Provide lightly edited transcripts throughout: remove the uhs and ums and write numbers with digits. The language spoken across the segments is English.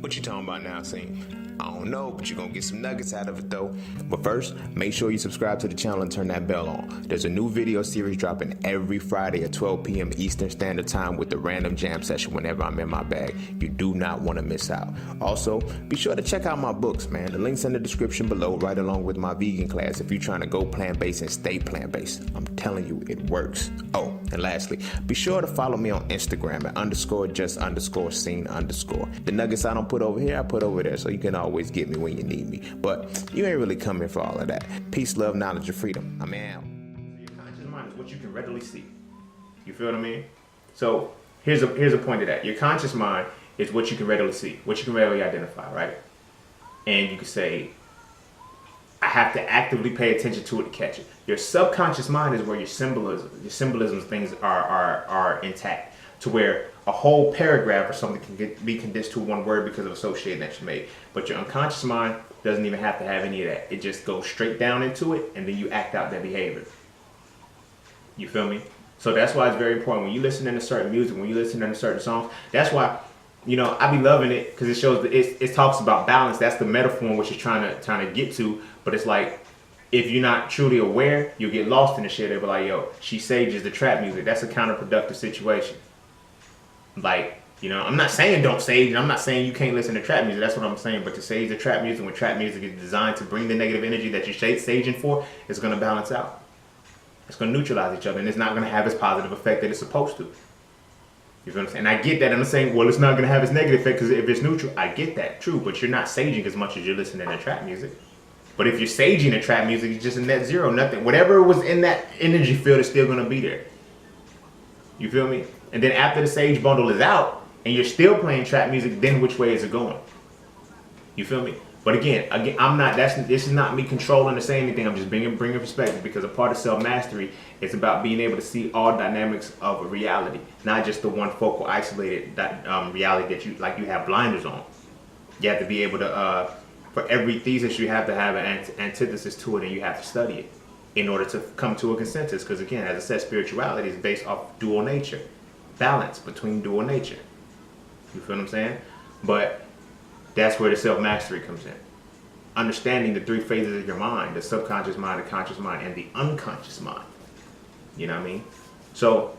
What you talking about now, Cine? I don't know, but you're gonna get some nuggets out of it though. But first, make sure you subscribe to the channel and turn that bell on. There's a new video series dropping every Friday at 12 p.m. Eastern Standard Time with the random jam session whenever I'm in my bag. You do not want to miss out. Also, be sure to check out my books, man. The link's in the description below, right along with my vegan class if you're trying to go plant-based and stay plant-based. I'm telling you, it works. Oh, and lastly, be sure to follow me on Instagram at _just_scene_. The nuggets I don't put over here, I put over there, so you can always get me when you need me. But you ain't really coming for all of that. Peace, love, knowledge, and freedom. I'm out. Your conscious mind is what you can readily see. You feel what I mean? So here's a point of that. Your conscious mind is what you can readily see, what you can readily identify, right? And you can say, I have to actively pay attention to it to catch it. Your subconscious mind is where your symbolism things are intact, to where a whole paragraph or something can be condensed to one word because of association that you made. But your unconscious mind doesn't even have to have any of that. It just goes straight down into it, and then you act out that behavior. You feel me? So that's why it's very important when you listen to certain music, when you listen to certain songs. That's why, you know, I be loving it because it shows that it talks about balance. That's the metaphor in which it's trying to get to. But it's like, if you're not truly aware, you'll get lost in the shit. They'll be like, yo, she sages the trap music. That's a counterproductive situation. Like, you know, I'm not saying don't sage, and I'm not saying you can't listen to trap music. That's what I'm saying. But to sage the trap music, when trap music is designed to bring the negative energy that you're saging for, it's going to balance out. It's going to neutralize each other, and it's not going to have its positive effect that it's supposed to. You feel what I'm saying? And I get that. I'm saying, well, it's not going to have its negative effect because if it's neutral, I get that. True, but you're not saging as much as you're listening to trap music. But if you're saging the trap music, it's just a net zero, nothing. Whatever was in that energy field is still going to be there. You feel me? And then after the sage bundle is out and you're still playing trap music, then which way is it going? You feel me? But again, I'm not. This is not me controlling or saying anything. I'm just bringing perspective, because a part of self-mastery is about being able to see all dynamics of a reality, not just the one focal, isolated reality that you have blinders on. You have to be able to, for every thesis, you have to have an antithesis to it, and you have to study it in order to come to a consensus. Because again, as I said, spirituality is based off dual nature, balance between dual nature. You feel what I'm saying? But that's where the self-mastery comes in. Understanding the three phases of your mind: the subconscious mind, the conscious mind, and the unconscious mind. You know what I mean? So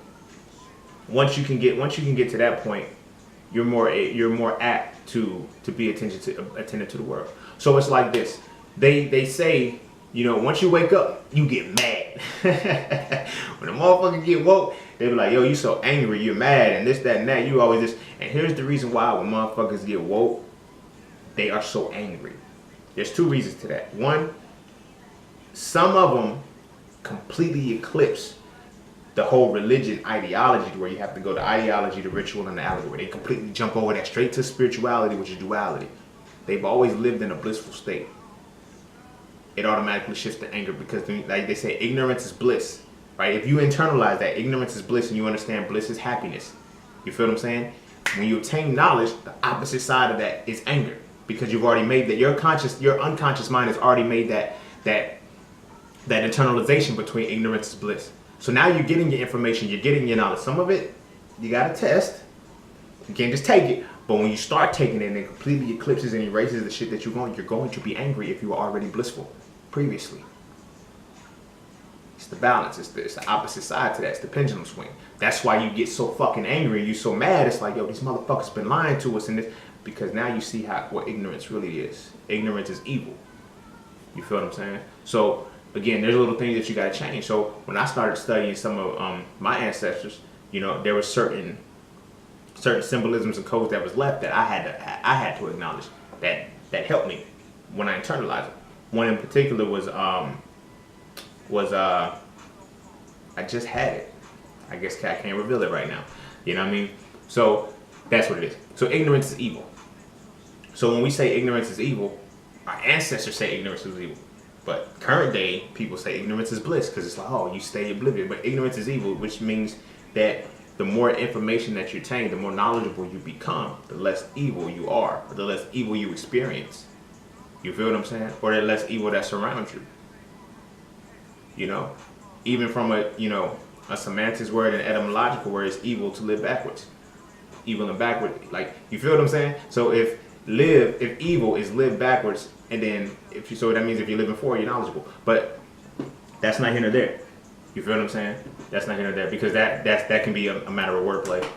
once you can get to that point, you're more apt to be attentive to the world. So it's like this. They say, you know, once you wake up, you get mad. When a motherfucker get woke, they be like, yo, you so angry, you're mad, and this, that, and that. You always this. And here's the reason why when motherfuckers get woke, they are so angry. There's two reasons to that. One, some of them completely eclipse the whole religion ideology, where you have to go to ideology, the ritual, and the allegory. They completely jump over that straight to spirituality, which is duality. They've always lived in a blissful state. It automatically shifts to anger because, like they say, ignorance is bliss, right? If you internalize that ignorance is bliss and you understand bliss is happiness, you feel what I'm saying? When you obtain knowledge, the opposite side of that is anger, because you've already made that. Your unconscious mind has already made that internalization between ignorance is bliss. So now you're getting your information, you're getting your knowledge. Some of it you gotta test. You can't just take it. But when you start taking it and it completely eclipses and erases the shit that you're going to be angry if you were already blissful previously. It's the balance. It's the opposite side to that. It's the pendulum swing. That's why you get so fucking angry and you're so mad. It's like, yo, these motherfuckers been lying to us, and this, because now you see what ignorance really is. Ignorance is evil. You feel what I'm saying? So again, there's little things that you gotta change. So when I started studying some of my ancestors, you know, there were certain symbolisms and codes that was left that I had to acknowledge that helped me when I internalized it. One in particular was I just had it. I guess I can't reveal it right now. You know what I mean? So that's what it is. So ignorance is evil. So when we say ignorance is evil, our ancestors say ignorance is evil. But current day people say ignorance is bliss, because it's like, oh, you stay oblivious. But ignorance is evil, which means that the more information that you attain, the more knowledgeable you become, the less evil you are, or the less evil you experience. You feel what I'm saying? Or the less evil that surrounds you. You know? Even from a semantics word and etymological word, it's evil to live backwards. Evil and backward, like, you feel what I'm saying? So if live, if evil is live backwards, and then if you, so that means if you're living forward, you're knowledgeable. But that's not here nor there. You feel what I'm saying? That's not here nor there, because that can be a matter of wordplay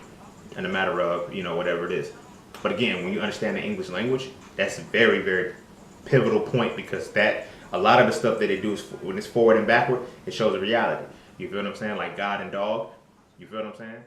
and a matter of, you know, whatever it is. But again, when you understand the English language, that's a very, very pivotal point, because that a lot of the stuff that they do is when it's forward and backward, it shows a reality. You feel what I'm saying? Like God and dog. You feel what I'm saying?